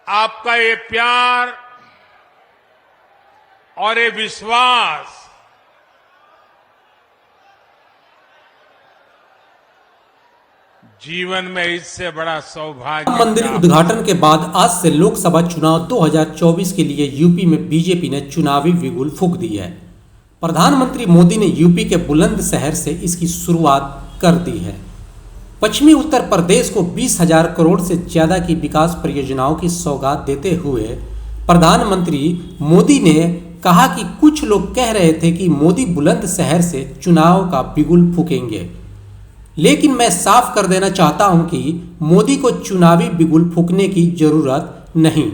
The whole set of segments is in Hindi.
आपका ये प्यार और ये विश्वास जीवन में इससे बड़ा सौभाग्य। मंदिर उद्घाटन के बाद आज से लोकसभा चुनाव 2024 के लिए यूपी में बीजेपी ने चुनावी बिगुल फूंक दी है। प्रधानमंत्री मोदी ने यूपी के बुलंदशहर से इसकी शुरुआत कर दी है। पश्चिमी उत्तर प्रदेश को 20,000 करोड़ से ज्यादा की विकास परियोजनाओं की सौगात देते हुए प्रधानमंत्री मोदी ने कहा कि कुछ लोग कह रहे थे कि मोदी बुलंदशहर से चुनाव का बिगुल फूकेंगे, लेकिन मैं साफ कर देना चाहता हूं कि मोदी को चुनावी बिगुल फूंकने की जरूरत नहीं।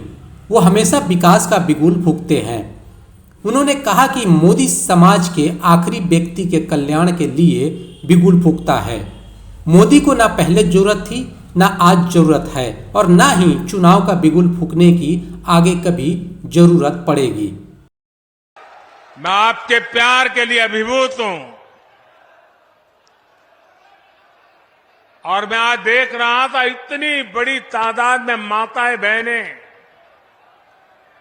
वो हमेशा विकास का बिगुल फूंकते हैं। उन्होंने कहा कि मोदी समाज के आखिरी व्यक्ति के कल्याण के लिए बिगुल फूंकता है। मोदी को ना पहले जरूरत थी, ना आज जरूरत है और ना ही चुनाव का बिगुल फूंकने की आगे कभी जरूरत पड़ेगी। मैं आपके प्यार के लिए अभिभूत हूं और मैं आज देख रहा था इतनी बड़ी तादाद में माताएं बहनें,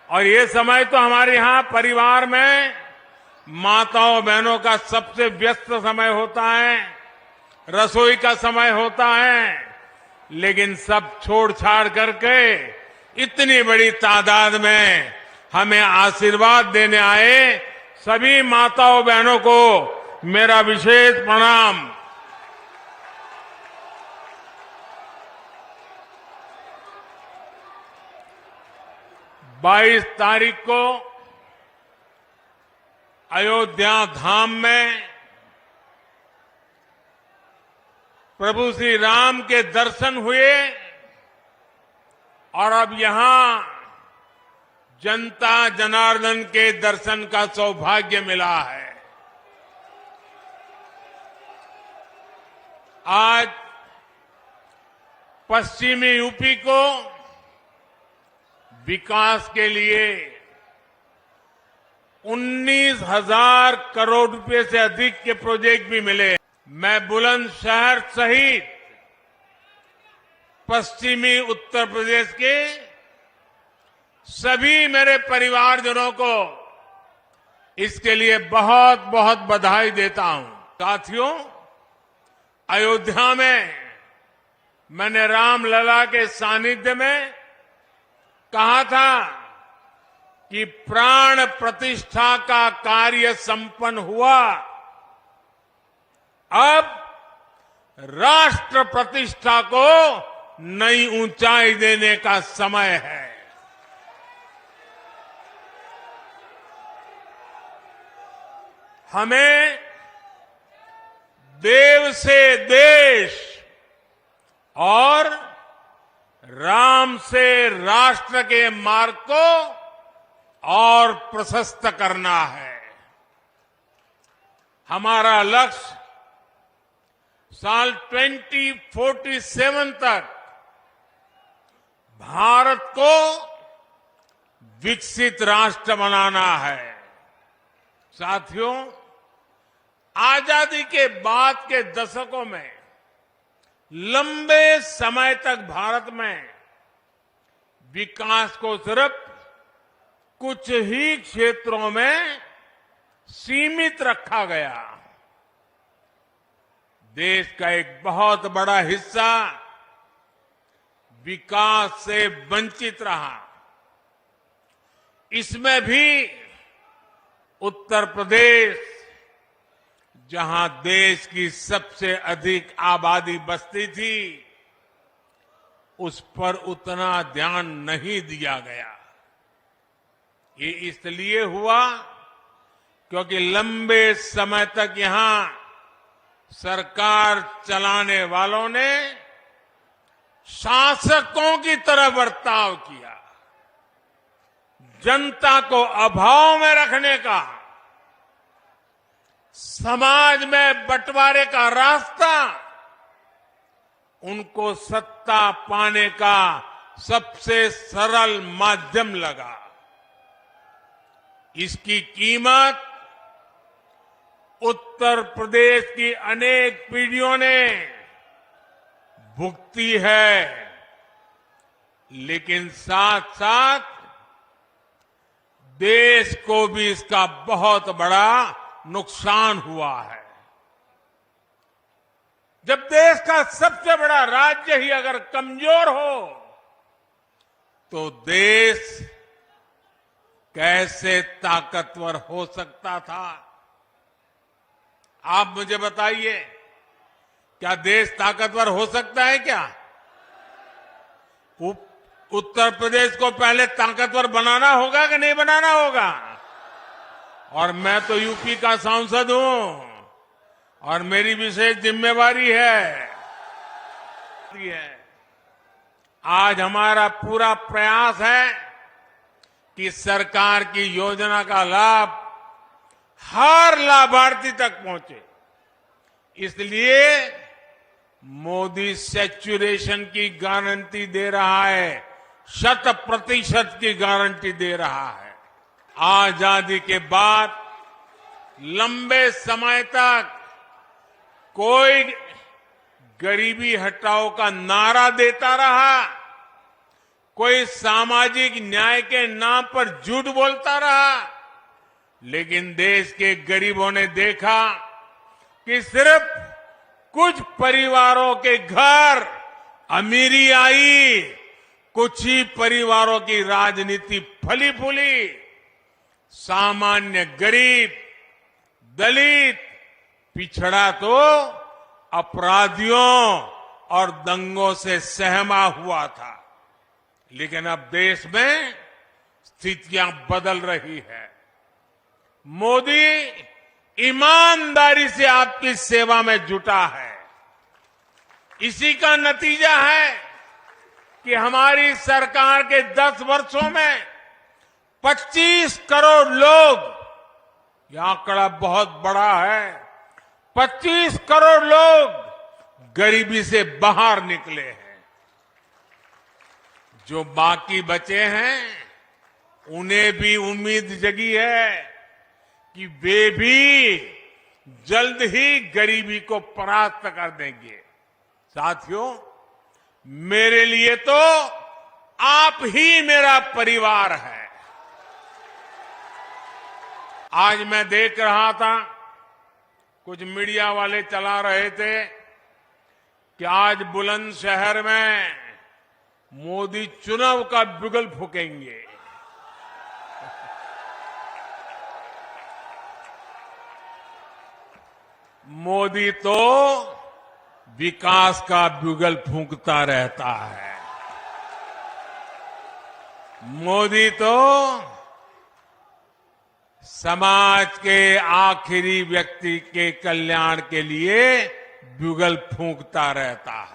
और ये समय तो हमारे यहां परिवार में माताओं बहनों का सबसे व्यस्त समय होता है, रसोई का समय होता है, लेकिन सब छोड़ छाड़ करके इतनी बड़ी तादाद में हमें आशीर्वाद देने आए सभी माताओं बहनों को मेरा विशेष प्रणाम। बाईस तारीख को अयोध्या धाम में प्रभु श्री राम के दर्शन हुए और अब यहां जनता जनार्दन के दर्शन का सौभाग्य मिला है। आज पश्चिमी यूपी को विकास के लिए 19,000 करोड़ रुपए से अधिक के प्रोजेक्ट भी मिले। मैं बुलंदशहर सहित पश्चिमी उत्तर प्रदेश के सभी मेरे परिवारजनों को इसके लिए बहुत बहुत बधाई देता हूं। साथियों, अयोध्या में मैंने रामलला के सानिध्य में कहा था कि प्राण प्रतिष्ठा का कार्य संपन्न हुआ, अब राष्ट्र प्रतिष्ठा को नई ऊंचाई देने का समय है। हमें देव से देश और राम से राष्ट्र के मार्ग को और प्रशस्त करना है। हमारा लक्ष्य साल 2047 तक भारत को विकसित राष्ट्र बनाना है। साथियों, आजादी के बाद के दशकों में लंबे समय तक भारत में विकास को सिर्फ कुछ ही क्षेत्रों में सीमित रखा गया। देश का एक बहुत बड़ा हिस्सा विकास से वंचित रहा। इसमें भी उत्तर प्रदेश, जहां देश की सबसे अधिक आबादी बसती थी, उस पर उतना ध्यान नहीं दिया गया। ये इसलिए हुआ क्योंकि लंबे समय तक यहां सरकार चलाने वालों ने शासकों की तरह बर्ताव किया। जनता को अभाव में रखने का, समाज में बंटवारे का रास्ता उनको सत्ता पाने का सबसे सरल माध्यम लगा। इसकी कीमत उत्तर प्रदेश की अनेक पीढ़ियों ने भुगती है। लेकिन साथ साथ देश को भी इसका बहुत बड़ा नुकसान हुआ है। जब देश का सबसे बड़ा राज्य ही अगर कमजोर हो तो देश कैसे ताकतवर हो सकता था? आप मुझे बताइए, क्या देश ताकतवर हो सकता है क्या? उत्तर प्रदेश को पहले ताकतवर बनाना होगा कि नहीं बनाना होगा? और मैं तो यूपी का सांसद हूं और मेरी विशेष जिम्मेवारी है। आज हमारा पूरा प्रयास है कि सरकार की योजना का लाभ हर लाभार्थी तक पहुंचे। इसलिए मोदी सैचुरेशन की गारंटी दे रहा है, 100% की गारंटी दे रहा है। आजादी के बाद लंबे समय तक कोई गरीबी हटाओ का नारा देता रहा, कोई सामाजिक न्याय के नाम पर झूठ बोलता रहा, लेकिन देश के गरीबों ने देखा कि सिर्फ कुछ परिवारों के घर अमीरी आई, कुछ ही परिवारों की राजनीति फली फूली, सामान्य गरीब, दलित, पिछड़ा तो अपराधियों और दंगों से सहमा हुआ था। लेकिन अब देश में स्थितियां बदल रही है। मोदी ईमानदारी से आपकी सेवा में जुटा है। इसी का नतीजा है कि हमारी सरकार के 10 वर्षों में 25 करोड़ लोग, यह आंकड़ा बहुत बड़ा है, 25 करोड़ लोग गरीबी से बाहर निकले हैं। जो बाकी बचे हैं उन्हें भी उम्मीद जगी है कि वे भी जल्द ही गरीबी को परास्त कर देंगे। साथियों, मेरे लिए तो आप ही मेरा परिवार है। आज मैं देख रहा था, कुछ मीडिया वाले चला रहे थे कि आज बुलंदशहर में मोदी चुनाव का बिगुल फूकेंगे। मोदी तो विकास का बिगुल फूंकता रहता है। मोदी तो समाज के आखिरी व्यक्ति के कल्याण के लिए बिगुल फूंकता रहता है।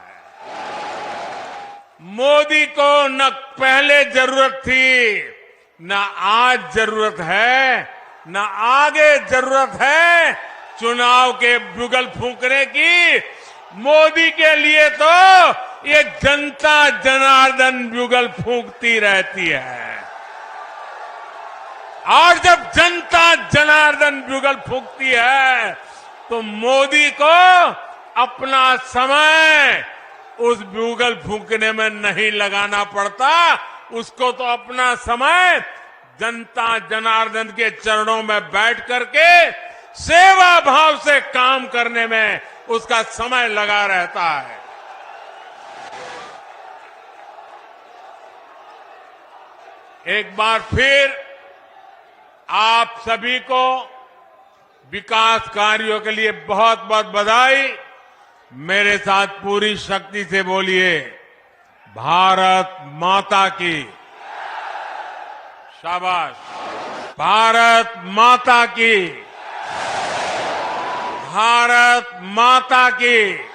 मोदी को न पहले जरूरत थी, न आज जरूरत है, न आगे जरूरत है चुनाव के बिगुल फूंकने की। मोदी के लिए तो ये जनता जनार्दन बिगुल फूंकती रहती है। और जब जनता जनार्दन बिगुल फूंकती है तो मोदी को अपना समय उस बिगुल फूंकने में नहीं लगाना पड़ता। उसको तो अपना समय जनता जनार्दन के चरणों में बैठ करके सेवा भाव से काम करने में उसका समय लगा रहता है। एक बार फिर आप सभी को विकास कार्यों के लिए बहुत बहुत बधाई। मेरे साथ पूरी शक्ति से बोलिए, भारत माता की। शाबाश। भारत माता की। भारत माता की।